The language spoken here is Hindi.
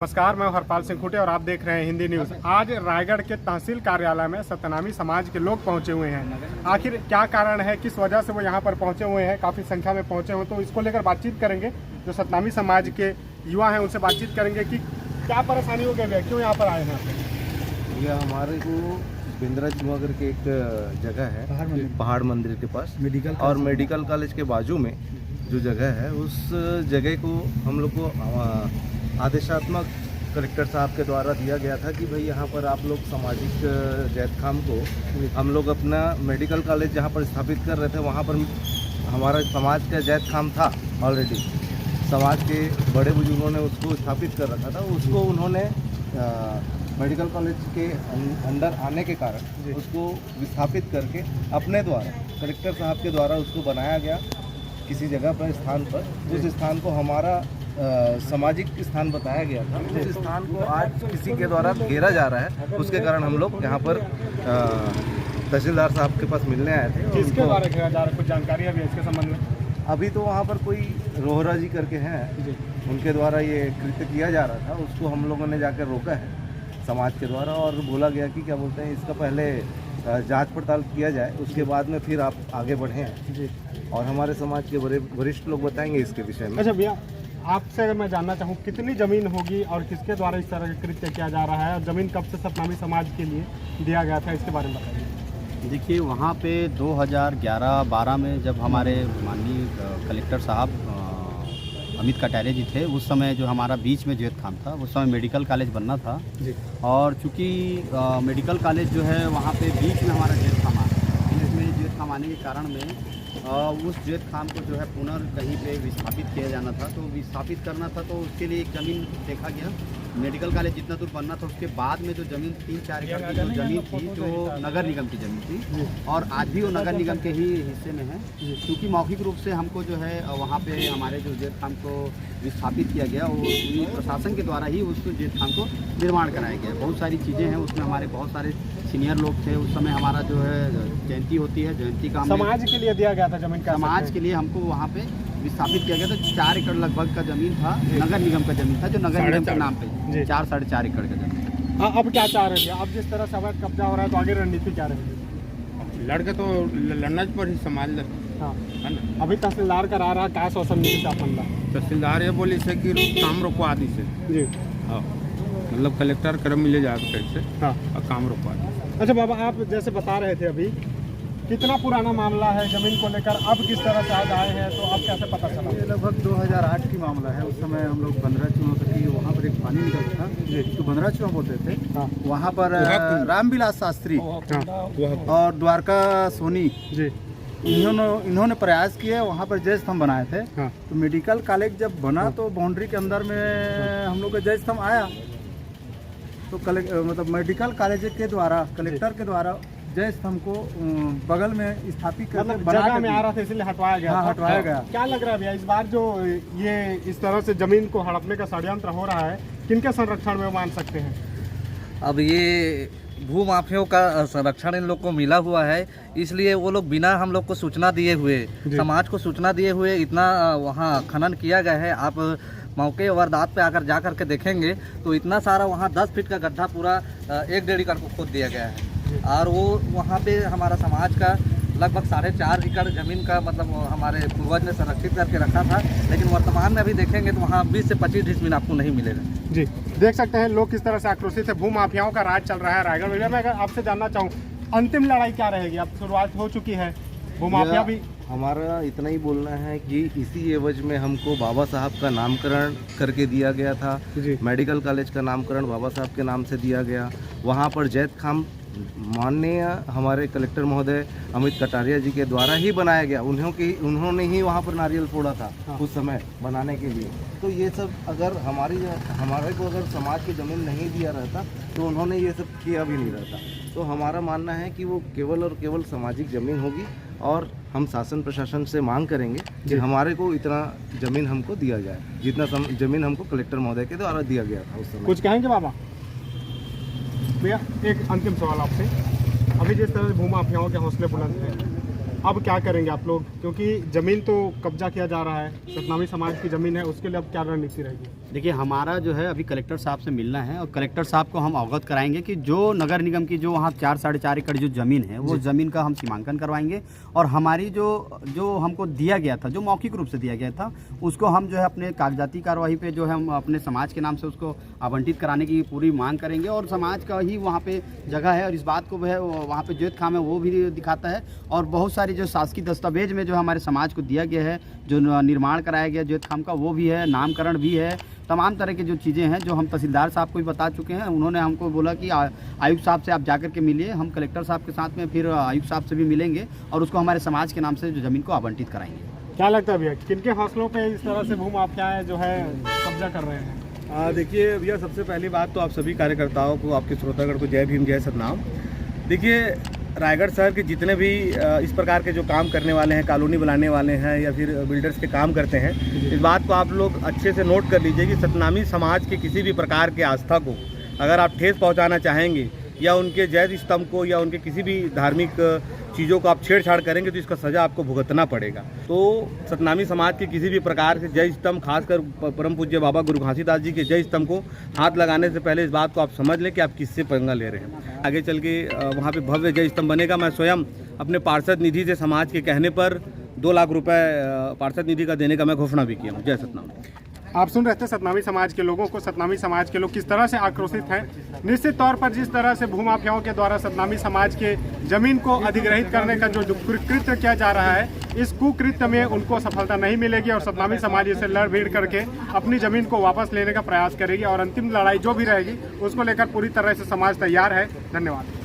नमस्कार, मैं हरपाल सिंह खुटे और आप देख रहे हैं हिंदी न्यूज़। आज रायगढ़ के तहसील कार्यालय में सतनामी समाज के लोग पहुंचे हुए हैं। आखिर क्या कारण है, किस वजह से वो यहां पर पहुंचे हुए हैं, काफ़ी संख्या में पहुंचे हुए, तो इसको लेकर बातचीत करेंगे। जो सतनामी समाज के युवा हैं उनसे बातचीत करेंगे कि क्या परेशानी हो गई है, क्यों यहाँ पर आए हैं आप। यह हमारे को बिंद्रा चुआ करके एक जगह है पहाड़ मंदिर के पास और मेडिकल कॉलेज के बाजू में जो जगह है, उस जगह को हम लोग को आदेशात्मक कलेक्टर साहब के द्वारा दिया गया था कि भाई यहाँ पर आप लोग सामाजिक जैतखाम को हम लोग अपना मेडिकल कॉलेज जहाँ पर स्थापित कर रहे थे, वहाँ पर हमारा समाज का जैतखाम था ऑलरेडी। समाज के बड़े बुजुर्गों ने उसको स्थापित कर रखा था। उसको उन्होंने मेडिकल कॉलेज के अंदर आने के कारण उसको विस्थापित करके अपने द्वारा कलेक्टर साहब के द्वारा उसको बनाया गया किसी जगह पर, स्थान पर। उस स्थान को हमारा सामाजिक स्थान बताया गया था। उस स्थान को आज किसी के द्वारा घेरा जा रहा है। उसके कारण हम लोग यहाँ पर तहसीलदार साहब के पास मिलने आए थे। किसके द्वारा घेरा जा रहा है, कुछ जानकारी है इसके संबंध में? अभी तो वहाँ पर कोई रोहरा जी करके हैं, उनके द्वारा ये कृत्य किया जा रहा था। उसको हम लोगों ने जाकर रोका है समाज के द्वारा और बोला गया कि क्या बोलते हैं, इसका पहले जांच पड़ताल किया जाए, उसके बाद में फिर आप आगे बढ़ें जी। और हमारे समाज के बड़े वरिष्ठ लोग बताएंगे इसके विषय में। अच्छा भैया, आपसे अगर मैं जानना चाहूँ कितनी ज़मीन होगी और किसके द्वारा इस तरह का कृत्य किया जा रहा है, और ज़मीन कब से सतनामी समाज के लिए दिया गया था, इसके बारे में बताइए। देखिए, वहाँ पे 2011-12 में जब हमारे माननीय कलेक्टर साहब अमित कटारिया जी थे, उस समय जो हमारा बीच में जैतखाम था, उस समय मेडिकल कॉलेज बनना था जी। और चूँकि मेडिकल कॉलेज जो है वहाँ पे बीच में हमारा जैतखाम आया, इसमें जैतखाम आने के कारण में उस जैतखाम को जो है पुनः कहीं पे विस्थापित किया जाना था। तो विस्थापित करना था तो उसके लिए एक ज़मीन देखा गया। मेडिकल कॉलेज जितना दूर बनना था, उसके बाद में जो ज़मीन 3-4 एकड़ की जो ज़मीन थी, जो नगर निगम की ज़मीन थी, और आज भी वो नगर निगम के ही हिस्से में है। क्योंकि मौखिक रूप से हमको जो है वहाँ पे हमारे जो जैतखाम को विस्थापित किया गया, वो प्रशासन के द्वारा ही उस जैतखाम को निर्माण कराया गया। बहुत सारी चीज़ें हैं उसमें, हमारे बहुत सारे सीनियर लोग थे। उस समय हमारा जो है जयंती होती है, जयंती का समाज के लिए दिया गया था ज़मीन का, समाज के लिए हमको वहाँ पे विस्थापित किया गया था। 4 एकड़ लगभग का ज़मीन था, नगर निगम का ज़मीन था, जो नगर निगम के नाम पे 4-4.5 एकड़ का ज़मीन था। अब क्या चाह रहे हैं अब, जिस तरह से अवैध कब्जा हो रहा है, तो आगे रणनीति क्या रहेगी? लड़के तो लड़ना पर ही समाज लड़। हाँ, अभी तहसीलदार करा रहा, क्या शासन नीति शासन ला तहसीलदार ये बोली से कि काम रोकवा दी से जी। हाँ, मतलब कलेक्टर कर्म मिले जाकर कैसे हाँ, और काम रोकवा दी। अच्छा बाबा, आप जैसे बता रहे थे अभी, कितना पुराना मामला है ज़मीन को लेकर, अब किस तरह से आज आए हैं, तो अब कैसे पता चला? ये लगभग 2008 की मामला है। उस समय हम लोग बंदरा चुआ करके वहाँ पर एक पानी निकलता था, जो बंदरा चुआ बोलते थे। हाँ। वहाँ पर रामविलास शास्त्री और द्वारका सोनी जी, इन्होंने प्रयास किए, वहाँ पर जय स्तंभ बनाए थे। हाँ। तो मेडिकल कॉलेज जब बना तो बाउंड्री के अंदर में हम लोग का जय स्तंभ आया, तो मतलब मेडिकल कॉलेज के द्वारा, कलेक्टर के द्वारा जय स्तंभ को बगल में स्थापित कर, मतलब जगह में आ रहा था इसलिए हटवाया गया। हाँ, हटवाया गया। क्या लग रहा है भैया, इस बार जो ये इस तरह से जमीन को हड़पने का षड्यंत्र हो रहा है, किनके संरक्षण में मान सकते हैं? अब ये भू माफियों का संरक्षण इन लोग को मिला हुआ है, इसलिए वो लोग बिना हम लोग को सूचना दिए हुए, समाज को सूचना दिए हुए इतना वहाँ खनन किया गया है। आप मौके वारदात पे आकर जा करके देखेंगे तो इतना सारा वहाँ 10 फीट का गड्ढा पूरा 1-1.5 एकड़ को खोद दिया गया है। और वो वहाँ पे हमारा समाज का लगभग 4.5 एकड़ ज़मीन का मतलब हमारे पूर्वज ने संरक्षित करके रखा था। लेकिन वर्तमान में अभी देखेंगे तो वहाँ 20 से 25 डिसमिल आपको नहीं मिलेगा जी। देख सकते हैं लोग किस तरह से आक्रोशित है। भू माफियाओं का राज चल रहा है रायगढ़ में। मैं अगर आपसे जानना चाहूँ, अंतिम लड़ाई क्या रहेगी? अब शुरुआत हो चुकी है, भू माफिया भी। हमारा इतना ही बोलना है कि इसी एवज में हमको बाबा साहब का नामकरण करके दिया गया था। मेडिकल कॉलेज का नामकरण बाबा साहब के नाम से दिया गया। वहाँ पर जैतखाम माननीय हमारे कलेक्टर महोदय अमित कटारिया जी के द्वारा ही बनाया गया। उन्होंने ही वहाँ पर नारियल फोड़ा था उस समय बनाने के लिए। तो ये सब अगर हमारे को अगर समाज की ज़मीन नहीं दिया रहता तो उन्होंने ये सब किया भी नहीं रहता। तो हमारा मानना है कि वो केवल और केवल सामाजिक ज़मीन होगी, और हम शासन प्रशासन से मांग करेंगे कि हमारे को इतना ज़मीन हमको दिया जाए, जितना ज़मीन हमको कलेक्टर महोदय के द्वारा दिया गया था उस समय। कुछ कहेंगे बाबा? भैया एक अंतिम सवाल आपसे, अभी जिस तरह से भू माफियाओं के हौसले बुलंद हैं, अब क्या करेंगे आप लोग? क्योंकि ज़मीन तो कब्जा किया जा रहा है, सतनामी समाज की ज़मीन है, उसके लिए अब क्या रणनीति रहेगी? देखिए, हमारा जो है अभी कलेक्टर साहब से मिलना है और कलेक्टर साहब को हम अवगत कराएंगे कि जो नगर निगम की जो वहाँ 4-4.5 एकड़ जो ज़मीन है वो ज़मीन का हम सीमांकन करवाएंगे और हमारी जो हमको दिया गया था, जो मौखिक रूप से दिया गया था, उसको हम जो है अपने कागजाती कार्रवाई पे जो है हम अपने समाज के नाम से उसको आवंटित कराने की पूरी मांग करेंगे और समाज का ही वहाँ पे जगह है और इस बात को वह वहाँ पे जैत खाम है वो भी दिखाता है और बहुत सारी जो शासकीय दस्तावेज में जो हमारे समाज को दिया गया है, जो निर्माण कराया गया जैत खाम का, वो भी है, नामकरण भी है, तमाम तरह की जो चीज़ें हैं जो हम तहसीलदार साहब को भी बता चुके हैं। उन्होंने हमको बोला कि आयुक्त साहब से आप जाकर के मिलिए, हम कलेक्टर साहब के साथ में फिर आयुक्त साहब से भी मिलेंगे और उसको हमारे समाज के नाम से जो ज़मीन को आवंटित कराएंगे। क्या लगता है भैया, किनके हौसलों पे इस तरह से भूमाफियाएं जो है कब्जा कर रहे हैं? देखिए भैया, सबसे पहली बात तो आप सभी कार्यकर्ताओं को, आपके श्रोतागण को जय भीम जय सतनाम। देखिए, रायगढ़ शहर के जितने भी इस प्रकार के जो काम करने वाले हैं, कॉलोनी बनाने वाले हैं या फिर बिल्डर्स के काम करते हैं, इस बात को आप लोग अच्छे से नोट कर लीजिए कि सतनामी समाज के किसी भी प्रकार के आस्था को अगर आप ठेस पहुंचाना चाहेंगे या उनके जैद स्तंभ को या उनके किसी भी धार्मिक चीज़ों को आप छेड़छाड़ करेंगे तो इसका सज़ा आपको भुगतना पड़ेगा। तो सतनामी समाज के किसी भी प्रकार के जय स्तंभ, खासकर परम पूज्य बाबा गुरु घासीदास जी के जय स्तंभ को हाथ लगाने से पहले इस बात को आप समझ लें कि आप किससे पंगा ले रहे हैं। आगे चल के वहाँ पे भव्य जय स्तंभ बनेगा। मैं स्वयं अपने पार्षद निधि से समाज के कहने पर 2 लाख रुपए पार्षद निधि का देने का मैं घोषणा भी किया हूँ। जय सतनाम। आप सुन रहे थे सतनामी समाज के लोगों को। सतनामी समाज के लोग किस तरह से आक्रोशित हैं। निश्चित तौर पर जिस तरह से भूमाफियाओं के द्वारा सतनामी समाज के जमीन को अधिग्रहित करने का जो कृत्य किया जा रहा है, इस कुकृत्य में उनको सफलता नहीं मिलेगी और सतनामी समाज इसे लड़ भीड़ करके अपनी जमीन को वापस लेने का प्रयास करेगी और अंतिम लड़ाई जो भी रहेगी उसको लेकर पूरी तरह से समाज तैयार है। धन्यवाद।